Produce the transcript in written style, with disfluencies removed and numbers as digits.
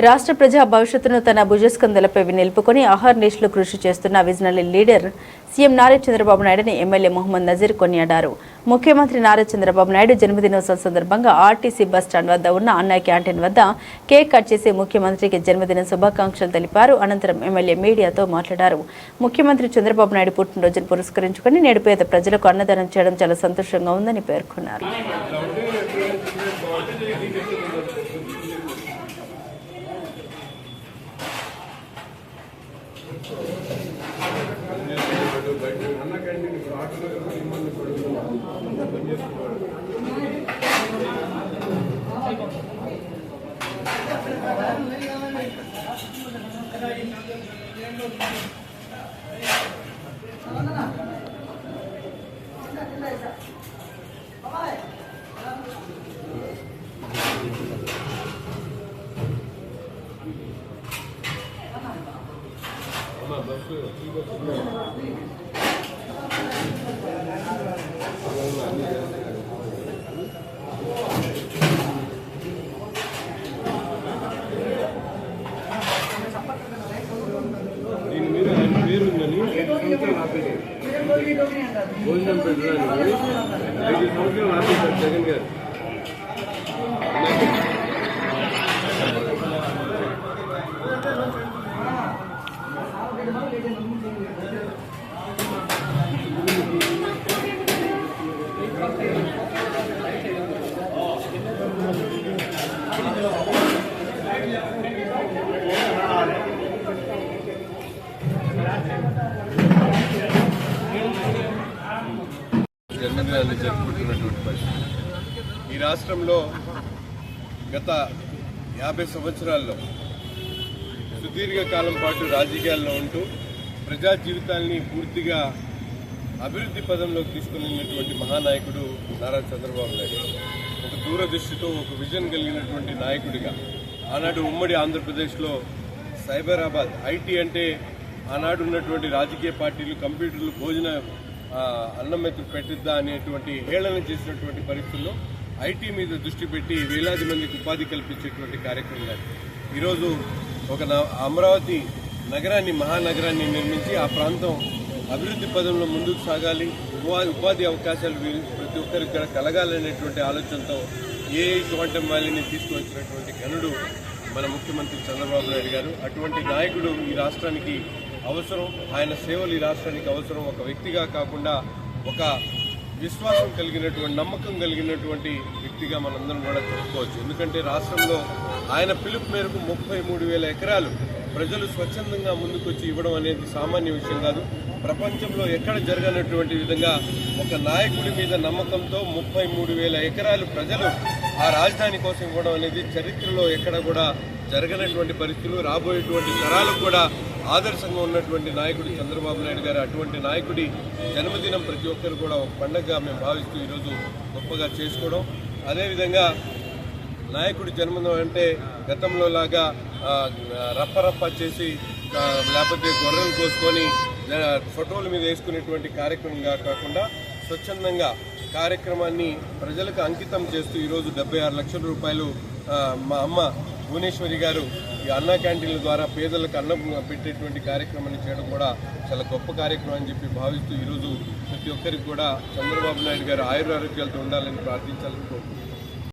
రాష్ట్ర ప్రజా భవిష్యత్తును తన భుజస్కంధాలపై నిలుపుకొని అహర్నిశలు కృషి చేస్తున్న visionary leader CM Nara Chandrababu నాయుడుని ఎమ్మెల్యే మొహమ్మద్ నజీర్ కొనియాడారు. ముఖ్యమంత్రి నారా చంద్రబాబు నాయుడు జన్మదినోత్సవం సందర్భంగా ఆర్టీసీ బస్టాండ్ వద్ద ఉన్న అన్న క్యాంటీన్ వద్ద కేక్ కట్ చేసి ముఖ్యమంత్రికి జన్మదిన శుభాకాంక్షలు తెలిపారు. అనంతరం ఎమ్మెల్యే మీడియాతో మాట్లాడారు. ముఖ్యమంత్రి చంద్రబాబు నాయుడు పుట్టినరోజును పురస్కరించుకుని నేడు పేద ప్రజలకు అన్నదానం చేయడం చాలా సంతోషంగా ఉందని పేర్కొన్నారు. భోజనం పెట్టడానికి 5 సంవత్సరాలు ఆపేశారు జగన్ గారు. జన్మదినాన్ని జరుపుకుంటున్నటువంటి పరిస్థితి ఈ రాష్ట్రంలో గత 50 సంవత్సరాల్లో సుదీర్ఘకాలం పాటు రాజకీయాల్లో ఉంటూ ప్రజా జీవితాల్ని పూర్తిగా అభివృద్ధి పదంలోకి తీసుకున్నటువంటి మహానాయకుడు నారా చంద్రబాబు నాయుడు. ఒక దూరదృష్టితో ఒక విజన్ కలిగినటువంటి నాయకుడిగా ఆనాడు ఉమ్మడి ఆంధ్రప్రదేశ్లో సైబరాబాద్ ఐటీ అంటే ఆనాడు ఉన్నటువంటి రాజకీయ పార్టీలు కంప్యూటర్లు భోజన అన్నం మెతుకు పెట్టిద్దా అనేటువంటి హేళన చేసినటువంటి పరిస్థితుల్లో ఐటీ మీద దృష్టి పెట్టి వేలాది మందికి ఉపాధి కల్పించేటువంటి కార్యక్రమం. ఈరోజు ఒక అమరావతి నగరాన్ని మహానగరాన్ని నిర్మించి ఆ ప్రాంతం అభివృద్ధి పదంలో ముందుకు సాగాలి, ఉపాధి అవకాశాలు ప్రతి ఒక్కరికి కూడా కలగాలనేటువంటి ఆలోచనతో క్వాంటమ్ వ్యాలీని తీసుకువచ్చినటువంటి ఘనుడు మన ముఖ్యమంత్రి చంద్రబాబు నాయుడు గారు. అటువంటి నాయకుడు ఈ రాష్ట్రానికి అవసరం. ఆయన సేవలు ఈ రాష్ట్రానికి అవసరం. ఒక వ్యక్తిగా కాకుండా ఒక విశ్వాసం కలిగినటువంటి నమ్మకం కలిగినటువంటి వ్యక్తిగా మనందరం కూడా చెప్పుకోవచ్చు. ఎందుకంటే రాష్ట్రంలో ఆయన పిలుపు మేరకు 33,000 ఎకరాలు ప్రజలు స్వచ్ఛందంగా ముందుకొచ్చి ఇవ్వడం అనేది సామాన్య విషయం కాదు. ప్రపంచంలో ఎక్కడ జరగనటువంటి విధంగా ఒక నాయకుడి మీద నమ్మకంతో 33,000 ఎకరాలు ప్రజలు ఆ రాజధాని కోసం ఇవ్వడం అనేది చరిత్రలో ఎక్కడ కూడా జరగనటువంటి పరిస్థితులు. రాబోయేటువంటి తరాలకు కూడా ఆదర్శంగా ఉన్నటువంటి నాయకుడు చంద్రబాబు నాయుడు గారు. అటువంటి నాయకుడి జన్మదినం ప్రతి ఒక్కరు కూడా ఒక పండుగగా మేము భావిస్తూ ఈరోజు గొప్పగా చేసుకోవడం. అదేవిధంగా నాయకుడి జన్మదినం అంటే గతంలో లాగా రప్పరప్ప చేసి లేకపోతే గొర్రెలు కోసుకొని ఫోటోల మీద వేసుకునేటువంటి కార్యక్రమంగా కాకుండా స్వచ్ఛందంగా కార్యక్రమాన్ని ప్రజలకు అంకితం చేస్తూ ఈరోజు 76 లక్షల రూపాయలు మా అమ్మ భువనేశ్వరి గారు ఈ అన్నా క్యాంటీన్ల ద్వారా పేదలకు అన్నం పెట్టేటువంటి కార్యక్రమాన్ని చేయడం కూడా చాలా గొప్ప కార్యక్రమం అని చెప్పి భావిస్తూ ఈరోజు ప్రతి ఒక్కరికి కూడా చంద్రబాబు నాయుడు గారు ఆయురారోగ్యాలతో ఉండాలని ప్రార్థించాలని కోరుకుంటున్నాను.